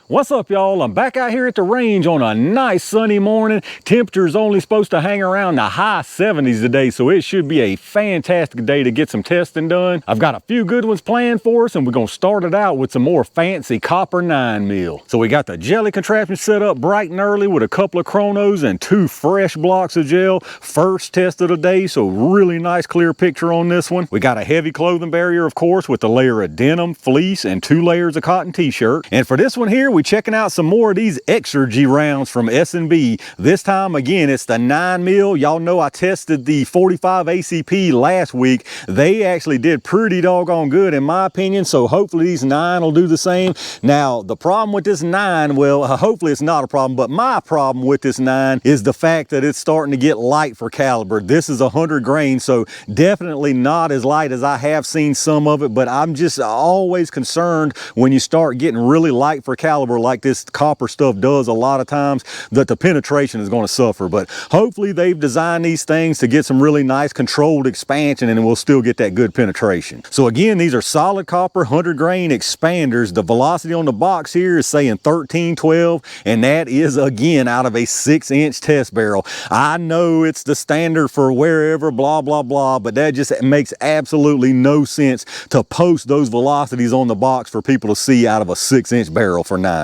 What's up, y'all? I'm back out here at the range on a nice sunny morning. Temperature's only supposed to hang around the high 70s today, so it should be a fantastic day to get some testing done. I've got a few good ones planned for us, and we're gonna start it out with some more fancy copper 9mm. So we got the jelly contraption set up bright and early with a couple of chronos and 2 fresh blocks of gel. First test of the day, so really nice clear picture on this one. We got a heavy clothing barrier, of course, with a layer of denim, fleece, and 2 layers of cotton t-shirt. And for this one here, we checking out some more of these XRG rounds from S&B. This time, again, it's the 9mm. Y'all know I tested the 45 ACP last week. They actually did pretty doggone good in my opinion, so hopefully these 9 will do the same. Now, the problem with this 9, well, hopefully it's not a problem, but my problem with this 9 is the fact that it's starting to get light for caliber. This is 100 grain, so definitely not as light as I have seen some of it, but I'm just always concerned when you start getting really light for caliber like this copper stuff does a lot of times, that the penetration is going to suffer. But hopefully they've designed these things to get some really nice controlled expansion, and we'll still get that good penetration. So again, these are solid copper 100 grain expanders. The velocity on the box here is saying 1312, and that is again out of a 6-inch test barrel. I know it's the standard for wherever, blah blah blah, but that just makes absolutely no sense to post those velocities on the box for people to see out of a 6-inch barrel for 9mm.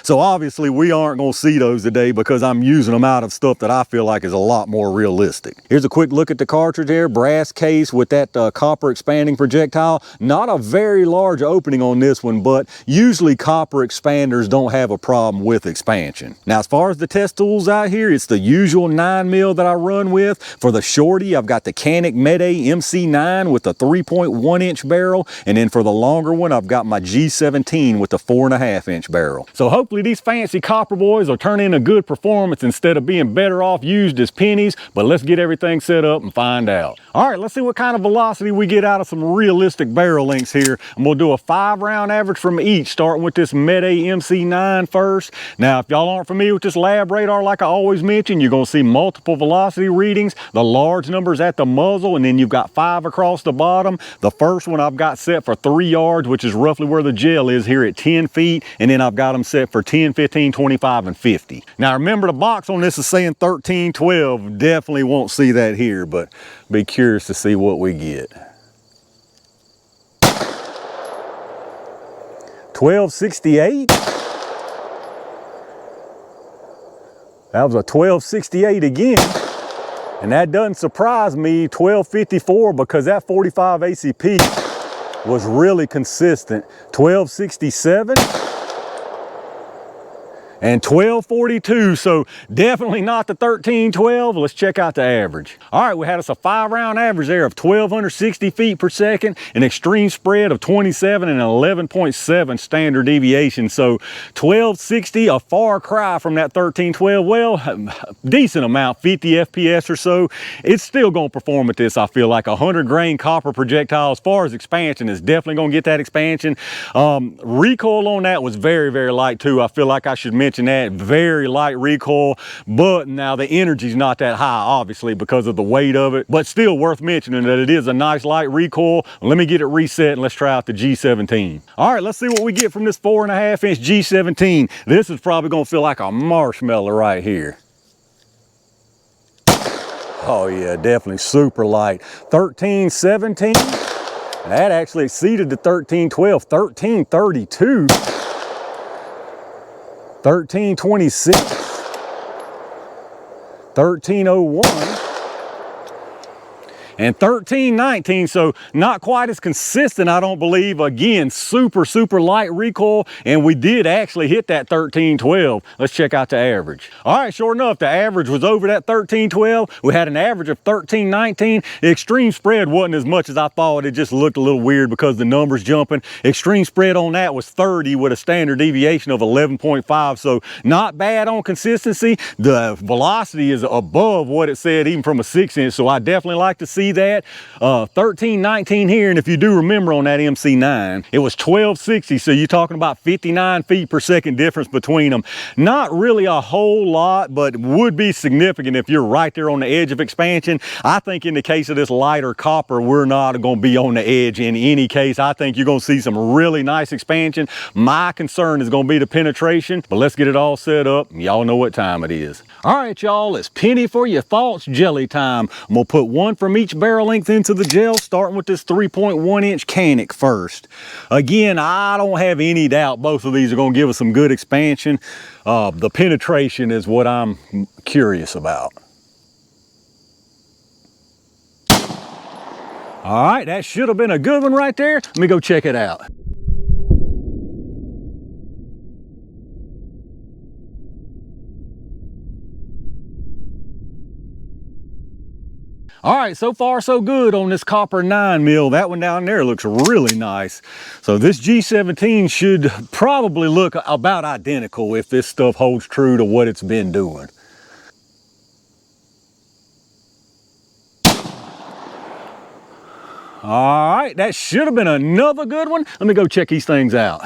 So obviously we aren't going to see those today because I'm using them out of stuff that I feel like is a lot more realistic. Here's a quick look at the cartridge there. Brass case with that copper expanding projectile. Not a very large opening on this one, but usually copper expanders don't have a problem with expansion. Now, as far as the test tools out here, it's the usual 9mm that I run with. For the shorty, I've got the Canik Mete MC9 with a 3.1-inch barrel, and then for the longer one, I've got my G17 with a 4.5-inch barrel. So hopefully these fancy copper boys will turn in a good performance instead of being better off used as pennies, but let's get everything set up and find out. All right, let's see what kind of velocity we get out of some realistic barrel lengths here. And we'll do a 5-round average from each, starting with this Mete MC9 first. Now, if y'all aren't familiar with this lab radar, like I always mention, you're gonna see multiple velocity readings. The large numbers at the muzzle, and then you've got 5 across the bottom. The first one I've got set for 3 yards, which is roughly where the gel is here at 10 feet. And then I've got them set for 10, 15, 25, and 50. Now remember, the box on this is saying 1312. Definitely won't see that here, but be curious to see what we get. 1268. That was a 1268 again. And that doesn't surprise me. 1254, because that 45 ACP was really consistent. 1267. And 1242, so definitely not the 1312. Let's check out the average. All right, we had us a 5-round average there of 1260 feet per second, an extreme spread of 27 and an 11.7 standard deviation. So 1260, a far cry from that 1312. Well, decent amount, 50 FPS or so. It's still gonna perform at this, I feel like. 100 grain copper projectile. As far as expansion, is definitely gonna get that expansion. Recoil on that was very, very light too. I feel like I should mention that. Very light recoil, but now the energy's not that high, obviously, because of the weight of it, but still worth mentioning that it is a nice light recoil. Let me get it reset and let's try out the G17. All right, let's see what we get from this 4.5-inch G17. This is probably gonna feel like a marshmallow right here. Oh yeah, definitely super light. 1317, that actually exceeded the 1312. 1332. 1326, 1301, and 1319, so not quite as consistent, I don't believe. Again, super, super light recoil, and we did actually hit that 1312. Let's check out the average. All right, sure enough, the average was over that 1312. We had an average of 1319. The extreme spread wasn't as much as I thought. It just looked a little weird because the numbers jumping. Extreme spread on that was 30 with a standard deviation of 11.5, so not bad on consistency. The velocity is above what it said even from a 6-inch, so I definitely like to see see that. 1319 here, and if you do remember on that MC9, it was 1260, so you're talking about 59 feet per second difference between them. Not really a whole lot, but would be significant if you're right there on the edge of expansion. I think in the case of this lighter copper, we're not going to be on the edge in any case. I think you're going to see some really nice expansion. My concern is going to be the penetration, but let's get it all set up. Y'all know what time it is. All right, y'all, it's penny for your thoughts jelly time. I'm going to put one from each barrel length into the gel, starting with this 3.1 inch Canik first. Again, I don't have any doubt both of these are going to give us some good expansion. The penetration is what I'm curious about. All right, that should have been a good one right there. Let me go check it out. All right, so far so good on this copper 9 mil. That one down there looks really nice. So this G17 should probably look about identical if this stuff holds true to what it's been doing. All right, that should have been another good one. Let me go check these things out.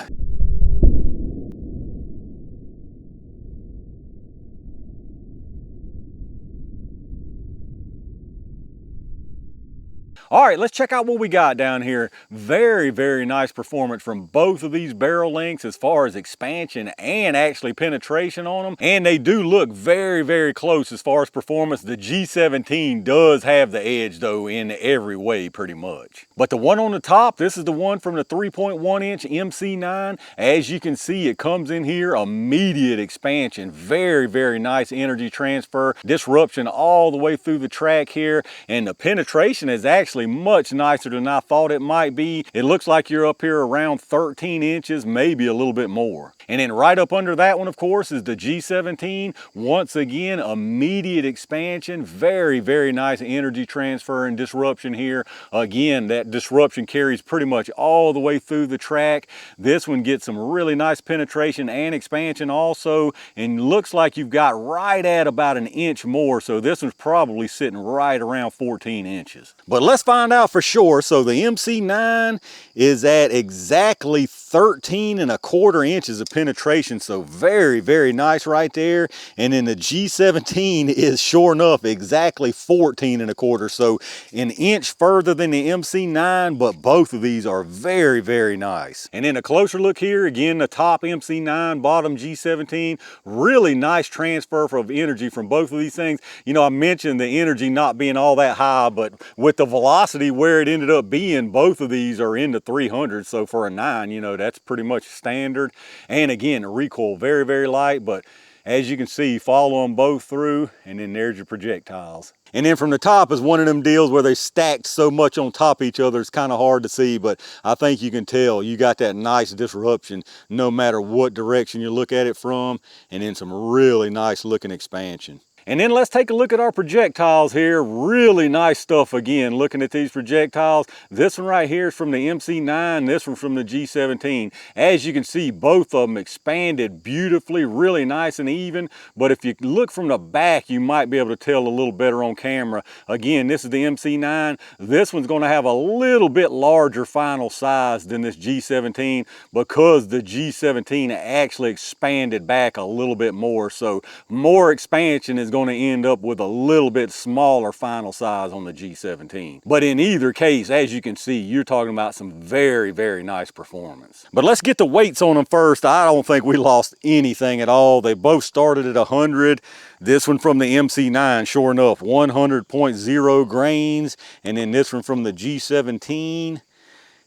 All right, let's check out what we got down here. Very, very nice performance from both of these barrel lengths as far as expansion and actually penetration on them. And they do look very, very close as far as performance. The G17 does have the edge though in every way pretty much. But the one on the top, this is the one from the 3.1 inch MC9. As you can see, it comes in here, immediate expansion. Very, very nice energy transfer, disruption all the way through the track here. And the penetration is actually much nicer than I thought it might be. It looks like you're up here around 13 inches, maybe a little bit more. And then right up under that one, of course, is the G17. Once again, immediate expansion, very, very nice energy transfer and disruption here. Again, that disruption carries pretty much all the way through the track. This one gets some really nice penetration and expansion also, and looks like you've got right at about an inch more. So this one's probably sitting right around 14 inches. But let's find out for sure. So the MC9 is at exactly 13.25 inches of penetration. So very, very nice right there. And then the G17 is sure enough exactly 14.25. So an inch further than the MC9, but both of these are very, very nice. And then a closer look here, again, the top MC9, bottom G17, really nice transfer of energy from both of these things. You know, I mentioned the energy not being all that high, but with the velocity where it ended up being, both of these are in the 300s. So for a 9, you know, that's pretty much standard. And again, the recoil very, very light, but as you can see, follow them both through, and then there's your projectiles. And then from the top is one of them deals where they stacked so much on top of each other, it's kind of hard to see, but I think you can tell you got that nice disruption no matter what direction you look at it from, and then some really nice looking expansion. And then let's take a look at our projectiles here. Really nice stuff again, looking at these projectiles. This one right here is from the MC9, this one from the G17. As you can see, both of them expanded beautifully, really nice and even. But if you look from the back, you might be able to tell a little better on camera. Again, this is the MC9. This one's gonna have a little bit larger final size than this G17 because the G17 actually expanded back a little bit more. So more expansion is going to end up with a little bit smaller final size on the G17. But in either case, as you can see, you're talking about some very, very nice performance. But let's get the weights on them first. I don't think we lost anything at all. They both started at 100. This one from the MC9, sure enough, 100.0 grains. And then this one from the G17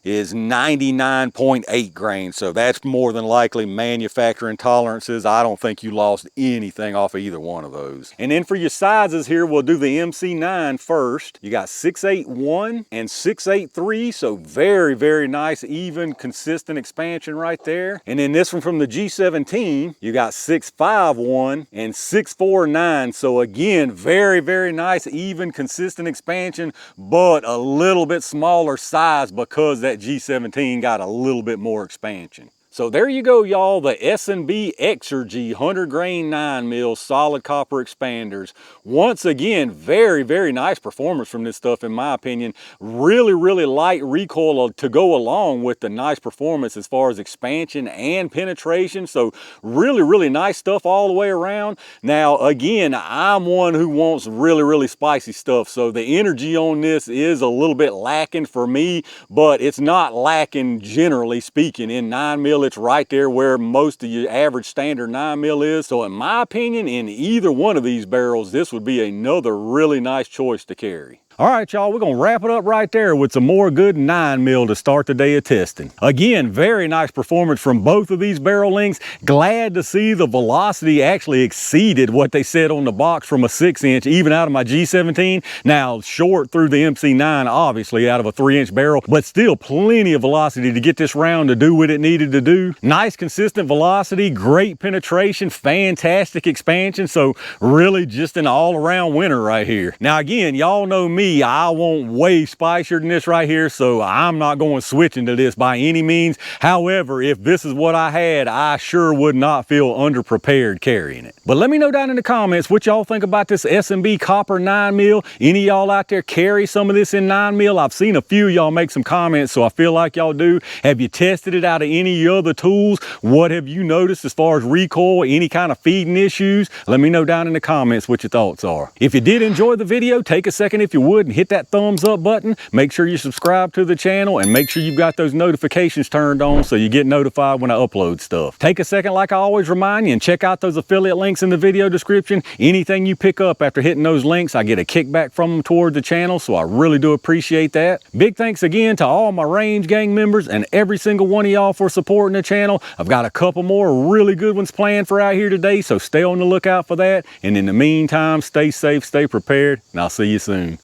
is 99.8 grains. So that's more than likely manufacturing tolerances. I don't think you lost anything off of either one of those. And then for your sizes here, we'll do the MC9 first. You got 681 and 683. So very, very nice, even, consistent expansion right there. And then this one from the G17, you got 651 and 649. So again, very, very nice, even, consistent expansion, but a little bit smaller size because that G17 got a little bit more expansion. So there you go, y'all, the S&B XRG 100 grain 9mm solid copper expanders. Once again, very, very nice performance from this stuff in my opinion. Really, really light recoil to go along with the nice performance as far as expansion and penetration. So really, really nice stuff all the way around. Now, again, I'm one who wants really, really spicy stuff. So the energy on this is a little bit lacking for me, but it's not lacking generally speaking. In 9mm, it's right there where most of your average standard 9mm is. So in my opinion, in either one of these barrels, this would be another really nice choice to carry. All right, y'all, we're gonna wrap it up right there with some more good 9mm to start the day of testing. Again, very nice performance from both of these barrel lengths. Glad to see the velocity actually exceeded what they said on the box from a 6-inch, even out of my G17. Now, short through the MC9, obviously, out of a 3-inch barrel, but still plenty of velocity to get this round to do what it needed to do. Nice, consistent velocity, great penetration, fantastic expansion. So really just an all-around winner right here. Now, again, y'all know me, I want way spicier than this right here, so I'm not going switching to this by any means. However, if this is what I had, I sure would not feel underprepared carrying it. But let me know down in the comments what y'all think about this S&B copper 9mm. Any of y'all out there carry some of this in 9mm? I've seen a few of y'all make some comments, so I feel like y'all do. Have you tested it out of any other tools? What have you noticed as far as recoil, any kind of feeding issues? Let me know down in the comments what your thoughts are. If you did enjoy the video, take a second if you would and hit that thumbs up button. Make sure you subscribe to the channel and make sure you've got those notifications turned on so you get notified when I upload stuff. Take a second, like I always remind you, and check out those affiliate links in the video description. Anything you pick up after hitting those links, I get a kickback from them toward the channel, so I really do appreciate that. Big thanks again to all my Range Gang members and every single one of y'all for supporting the channel. I've got a couple more really good ones planned for out here today, so stay on the lookout for that. And in the meantime, stay safe, stay prepared, and I'll see you soon.